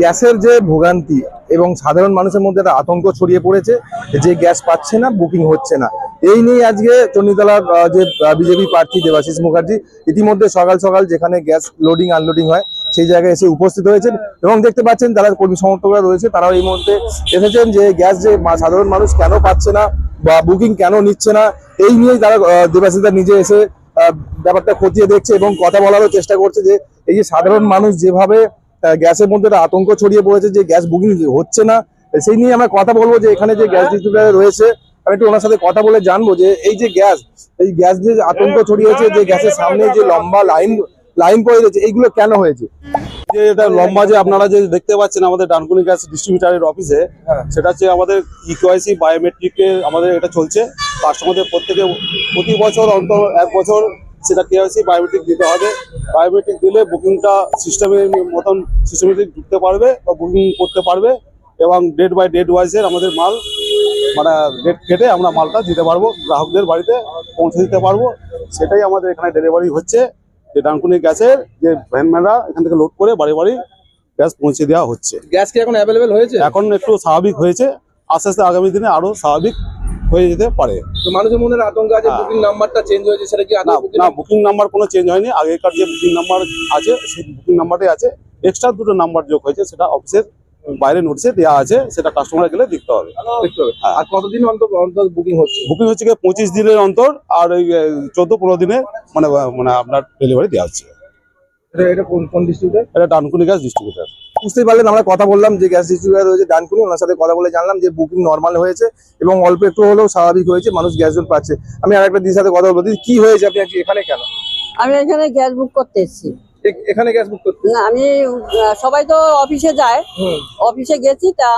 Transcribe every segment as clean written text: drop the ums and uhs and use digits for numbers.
গ্যাসের যে ভোগান্তি এবং সাধারণ মানুষের মধ্যে একটা আতঙ্ক ছড়িয়ে পড়েছে যে গ্যাস পাচ্ছে না, বুকিং হচ্ছে না। এই নিয়ে আজকে চণ্ডীতলার যে বিজেপি প্রার্থী দেবাশিস মুখার্জি ইতিমধ্যে সকাল সকাল যেখানে গ্যাস লোডিং আনলোডিং হয় সেই জায়গায় এসে উপস্থিত হয়েছেন এবং দেখতে পাচ্ছেন যারা কর্মী সমর্থকরা রয়েছে তারাও এই মুহূর্তে এসেছেন যে গ্যাস যে সাধারণ মানুষ কেন পাচ্ছে না বা বুকিং কেন নিচ্ছে না এই নিয়েই তারা দেবাশিসদা নিজে এসে ব্যাপারটা খতিয়ে দেখছে এবং কথা বলারও চেষ্টা করছে যে এই যে সাধারণ মানুষ যেভাবে গ্যাসের মধ্যে একটা আতঙ্ক ছড়িয়ে পড়েছে যে গ্যাস বুকিং হচ্ছে না, সেই নিয়ে আমরা কথা বলবো যে এখানে যে গ্যাস ডিস্ট্রিবিউটর রয়েছে আমি একটু ওনার সাথে কথা বলে জানবো যে এই যে গ্যাস যে আতঙ্ক ছড়িয়েছে যে গ্যাসের সামনে যে লম্বা লাইন পড়ে রয়েছে এইগুলো কেন হয়েছে? যে এটা লম্বা যে আপনারা যে দেখতে পাচ্ছেন আমাদের ডানকুনি গ্যাস ডিস্ট্রিবিউটারের অফিসে, সেটা হচ্ছে আমাদের ইকেওয়াইসি বায়োমেট্রিকে আমাদের এটা চলছে। কাস্টমারদের প্রতি বছর অন্তর 1 বছর সেটা কেওয়াইসি বায়োমেট্রিক দিতে হবে। বায়োমেট্রিক দিলে বুকিংটা সিস্টেমের মতন সিস্টেমেটিক ঢুকতে পারবে বা বুকিং করতে পারবে এবং ডেট বাই ডেট ওয়াইজের আমাদের মাল মানে ডেট কেটে আমরা মালটা দিতে পারবো, গ্রাহকদের বাড়িতে পৌঁছে দিতে পারবো। সেটাই আমাদের এখানে ডেলিভারি হচ্ছে, যে ডানকুনি গ্যাসের যে ভ্যানম্যানরা এখান থেকে লোড করে বাড়ি বাড়ি গ্যাস পৌঁছে দেওয়া হচ্ছে। গ্যাস কি এখন অ্যাভেলেবেল হয়েছে? এখন একটু স্বাভাবিক হয়েছে, আস্তে আস্তে আগামী দিনে আরো স্বাভাবিক হয়ে যেতে পারে। তো মানুষের মধ্যে আতঙ্ক আছে বুকিং নাম্বারটা চেঞ্জ হয়েছে, সেটা কি না, বুকিং নাম্বার কোনো চেঞ্জ হয়নি। আগেকার যে বুকিং নাম্বার আছে সেই বুকিং নাম্বারটাই আছে, এক্সট্রা 2টো নাম্বার যোগ হয়েছে, সেটা অফিসের বাইরে নোটিশে দেওয়া আছে, সেটা কাস্টমার গেলে দেখতে হবে। আর কতদিন অন্তর বুকিং হচ্ছে? বুকিং হচ্ছে 25 দিনের অন্তর, আর ওই 14-15 দিনে মানে আপনার ডেলিভারি দেওয়া হচ্ছে। এটা কোন ডিস্ট্রিবিউটর? এটা ডানকুনি গ্যাস ডিস্ট্রিবিউটর। বুঝতেই পারলেন, আমরা কথা বললাম যে গ্যাস ডিস্ট্রিবিউটর রয়েছে ডানকুনি, ওনার সাথে কথা বলে জানলাম যে বুকিং নর্মাল হয়েছে এবং অল্প একটু হলেও স্বাভাবিক হয়েছে, মানুষ গ্যাস পাচ্ছে। আমি আরেকটা দিদির সাথে কথা বলবো। দিদি, কি হয়েছে? আপনি এখানে কেন? আমি এখানে গ্যাস বুক করতে এসেছি। এখানে গ্যাস বুক করতে? না, আমি সবাই তো অফিসে যায়, অফিসে গেছি। তা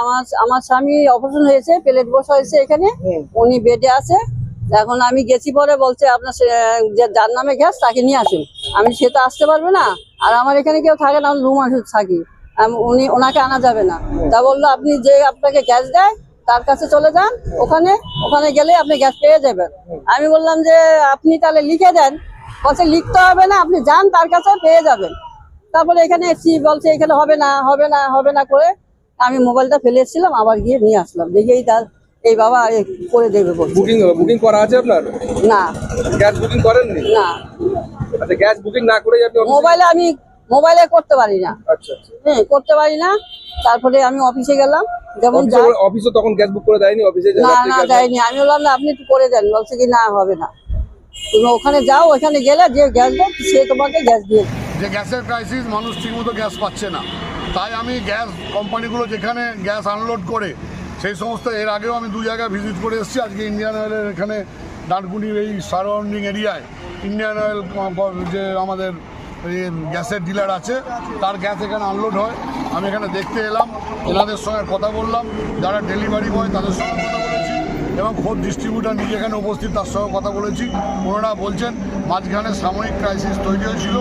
আমার স্বামী অপারেশন হয়েছে, প্লেট বসা হয়েছে এখানে, উনি বেডে আছে। এখন আমি গেছি, পরে বলছে আপনার যার নামে গ্যাস তাকে নিয়ে আসুন। আমি সে তো আসতে পারবে না, আর আমার এখানে কেউ থাকে না, রুম আসে থাকি, ওনাকে আনা যাবে না। তা বললো আপনি যে আপনাকে গ্যাস দেয় তার কাছে চলে যান, ওখানে গেলে আপনি গ্যাস পেয়ে যাবেন। আমি বললাম যে আপনি তাহলে লিখে দেন। বলছে লিখতে হবে না, আপনি যান তার কাছে পেয়ে যাবেন। তারপরে এখানে এসছি, বলছে এখানে হবে না করে আমি মোবাইলটা ফেলে এসেছিলাম, আবার গিয়ে নিয়ে আসলাম। দেখেই এই বাবা করে দেবে। বুকিং করা আছে আপনার? না, গ্যাস বুকিং করেননি? না। আচ্ছা, গ্যাস বুকিং না করে আপনি মোবাইলে করতে পারি না। আচ্ছা, হ্যাঁ, করতে পারি না। তারপরে আমি অফিসে গেলাম, যেমন অফিসে তখন গ্যাস বুক করে দেয়নি? অফিসে না দেয়নি। আমি বললাম না, আপনি একটু করে দেন। বলছে কি না, হবে না, তুমি ওখানে যাও, ওখানে গেলে যে গ্যাস দেয় সে তোমাকে গ্যাস দিয়ে। যে গ্যাসের ক্রাইসিস, মানুষ ঠিকমতো গ্যাস পাচ্ছে না, তাই আমি গ্যাস কোম্পানিগুলো যেখানে গ্যাস আনলোড করে সেই সমস্ত, এর আগেও আমি 2 জায়গায় ভিজিট করে এসেছি। আজকে ইন্ডিয়ান অয়েলের এখানে ডানকুনির এই সারাউন্ডিং এরিয়ায় ইন্ডিয়ান অয়েল যে আমাদের গ্যাসের ডিলার আছে, তার গ্যাস এখানে আনলোড হয়। আমি এখানে দেখতে এলাম, এনাদের সঙ্গে কথা বললাম, যারা ডেলিভারি বয় তাদের সঙ্গে কথা বলেছি এবং খোদ ডিস্ট্রিবিউটার নিজে এখানে উপস্থিত, তার সঙ্গে কথা বলেছি। ওনারা বলছেন মাঝখানে সাময়িক ক্রাইসিস তৈরি হয়েছিল,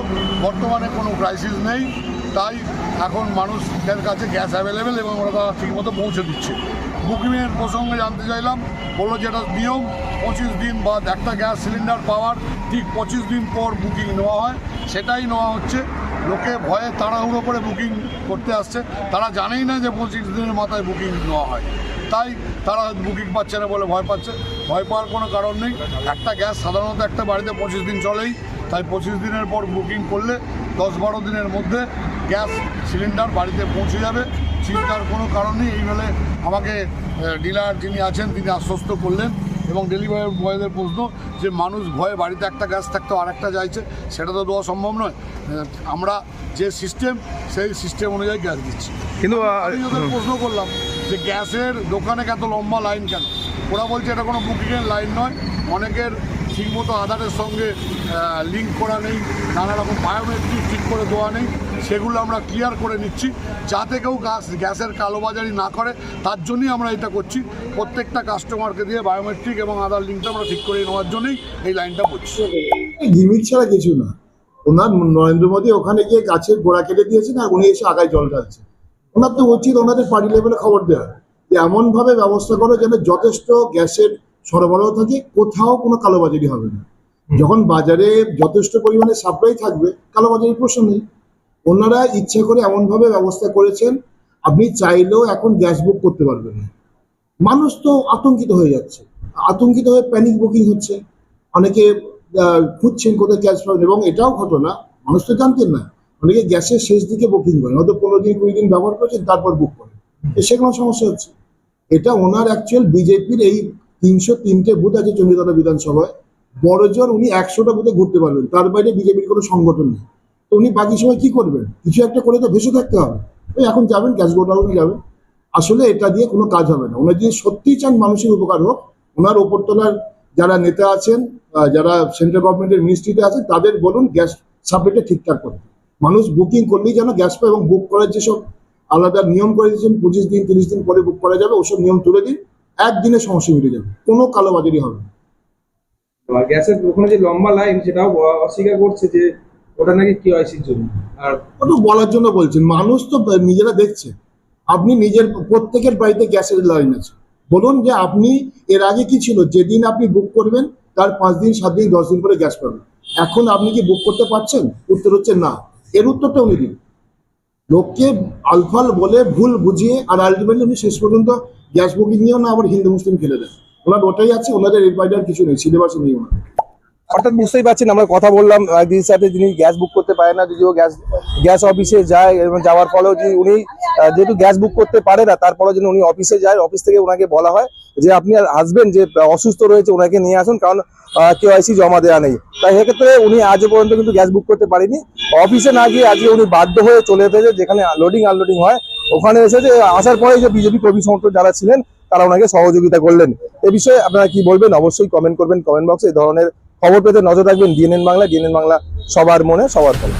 বর্তমানে কোনো ক্রাইসিস নেই। তাই এখন মানুষদের কাছে গ্যাস অ্যাভেলেবেল এবং ওরা তারা ঠিকমতো পৌঁছে দিচ্ছে। বুকিংয়ের প্রসঙ্গে জানতে চাইলাম, বললো যেটা নিয়ম 25 দিন বাদ একটা গ্যাস সিলিন্ডার পাওয়ার ঠিক 25 দিন পর বুকিং নেওয়া হয়, সেটাই নেওয়া হচ্ছে। লোকে ভয়ে তাড়াহুড়ো করে বুকিং করতে আসছে, তারা জানেই না যে 25 দিনের মাথায় বুকিং নেওয়া হয়, তাই তারা বুকিং পাচ্ছে না বলে ভয় পাচ্ছে। ভয় পাওয়ার কোনো কারণ নেই। একটা গ্যাস সাধারণত একটা বাড়িতে 25 দিন চলেই, তাই 25 দিনের পর বুকিং করলে 10-12 দিনের মধ্যে গ্যাস সিলিন্ডার বাড়িতে পৌঁছে যাবে, চিন্তার কোনো কারণ নেই। এই বলে আমাকে ডিলার যিনি আছেন তিনি আশ্বস্ত করলেন। এবং ডেলিভারি বয়দের প্রশ্ন যে মানুষ ভয়ে বাড়িতে একটা গ্যাস থাকতো আর একটা চাইছে, সেটা তো দেওয়া সম্ভব নয়। আমরা যে সিস্টেম সেই সিস্টেম অনুযায়ী গ্যাস দিচ্ছি। কিন্তু আমি ওদের প্রশ্ন করলাম যে গ্যাসের দোকানে এত লম্বা লাইন কেন? ওরা বলছে এটা কোনো বুকিংয়ের লাইন নয়, অনেকের ঠিকমতো আধারের সঙ্গে লিঙ্ক করা নেই, নানা রকম বায়োমেট্রিক ঠিক করে দেওয়া নেই, সেগুলো আমরা ক্লিয়ার করে নিচ্ছি যাতে কেউ গ্যাসের কালোবাজারি না করে। তার জন্যই আমরা এটা করছি, প্রত্যেকটা কাস্টমারকে দিয়ে বায়োমেট্রিক এবং আধার লিঙ্কটা আমরা ঠিক করে নেওয়ার জন্যই এই লাইনটা করছি। গিমিক ছাড়া কিছু না। ওনার নরেন্দ্র মোদী ওখানে গিয়ে গাছের গোড়া কেটে দিয়েছেন আর উনি এসে আগায় জল ঢালছে। ওনার তো উচিত ওনাদের পার্টি লেভেলে খবর দেওয়া, যে এমনভাবে ব্যবস্থা করো যেন যথেষ্ট গ্যাসের সরবরাহ থাকে, কোথাও কোনো কালোবাজারি হবে না। যখন বাজারে যথেষ্ট পরিমাণে সাপ্লাই থাকবে, কালোবাজারির প্রশ্ন নেই। ওনারা ইচ্ছে করে এমনভাবে ব্যবস্থা করেছেন, আপনি চাইলেও এখন গ্যাস বুক করতে পারবেন না। মানুষ তো আতঙ্কিত হয়ে যাচ্ছে, আতঙ্কিত হয়ে প্যানিক বুকিং হচ্ছে, অনেকে খুঁজছেন কোথায় গ্যাস পাবেন। এবং এটাও ঘটনা, মানুষ তো জানতেন না, অনেকে গ্যাসের শেষ দিকে বুকিং করেন, হয়তো 15 দিন 20 দিন ব্যবহার করছেন, তারপর বুক করেন, সেগুলো সমস্যা হচ্ছে। এটা ওনার অ্যাকচুয়াল বিজেপির এই 303টে বুথ আছে চণ্ডীতলা বিধানসভায়, বড়জোর উনি 100টা বুথে ঘুরতে পারবেন, তার বাইরে বিজেপির কোনো সংগঠন নেই। তো উনি বাকি সময় কি করবেন? কিছু একটা করে তো ভেসে থাকতে হবে। ওই এখন যাবেন গ্যাস গোডাউনে যাবেন, আসলে এটা দিয়ে কোনো কাজ হবে না। ওনার যদি সত্যিই চান মানুষের উপকার হোক, ওনার ওপরতলার যারা নেতা আছেন, যারা সেন্ট্রাল গভর্নমেন্টের মিনিস্ট্রিতে আছেন, তাদের বলুন গ্যাস সাপ্লাইটা ঠিকঠাক করতে। মানুষ বুকিং করলেই যেন গ্যাস পায়, এবং বুক করার যেসব আলাদা নিয়ম করে দিয়েছেন 25 দিন 30 দিন পরে বুক করা যাবে, ওসব নিয়ম তুলে দিন, একদিনে সমস্যা মিটে যাবে, কোনো কালোবাজারি হবে না। আর গ্যাসের ওখানে যে লম্বা লাইন, সেটাও অস্বীকার করছে যে ওটা নাকি কেওয়াইসির জন্য। আর ওটা বলার জন্য বলছেন, মানুষ তো নিজেরা দেখছে। আপনি নিজের প্রত্যেকের বাড়িতে গ্যাসের লাইন আছে, বলুন যে আপনি এর আগে কি ছিল, যেদিন আপনি বুক করবেন তার 5 দিন 7 দিন 10 দিন পরে গ্যাস পাবেন। এখন আপনি কি বুক করতে পারছেন? উত্তর হচ্ছে না। এর উত্তরটা উনি দিন। লোককে আলফাল বলে ভুল বুঝিয়ে আর আলটিমেটলি উনি শেষ পর্যন্ত গ্যাস বুকিং নিয়েও না আবার হিন্দু মুসলিম খেলে দেন। ওনার ওটাই আছে, ওনাদের এর বাইরে আর কিছু নেই, সিলেবাসে নেই ওনার। অর্থাৎ বুঝতেই পারছেন, আমরা কথা বললাম একদিনের সাথে, যিনি গ্যাস বুক করতে পারে না, যদিও গ্যাস অফিসে যায়, এবং যাওয়ার ফলেও যে উনি যেহেতু গ্যাস বুক করতে পারে না, তারপরেও যেন উনি অফিসে যায়, অফিস থেকে ওনাকে বলা হয় যে আপনি আর আসবেন, যে অসুস্থ রয়েছে ওনাকে নিয়ে আসুন, কারণ কেওয়াইসি জমা দেওয়া নেই। তাই সেক্ষেত্রে উনি আজও পর্যন্ত কিন্তু গ্যাস বুক করতে পারেনি। অফিসে না গিয়ে আজকে উনি বাধ্য হয়ে চলে যেতে, যেখানে লোডিং আনলোডিং হয় ওখানে এসে, যে আসার পরে যে বিজেপি কর্মী সমর্থক যারা ছিলেন তারা ওনাকে সহযোগিতা করলেন। এ বিষয়ে আপনারা কি বলবেন অবশ্যই কমেন্ট করবেন কমেন্ট বক্সে। এই ধরনের খবর পেতে নজর রাখবেন ডিএনএন বাংলা। ডিএনএন বাংলা, সবার মনে সবার ফলে।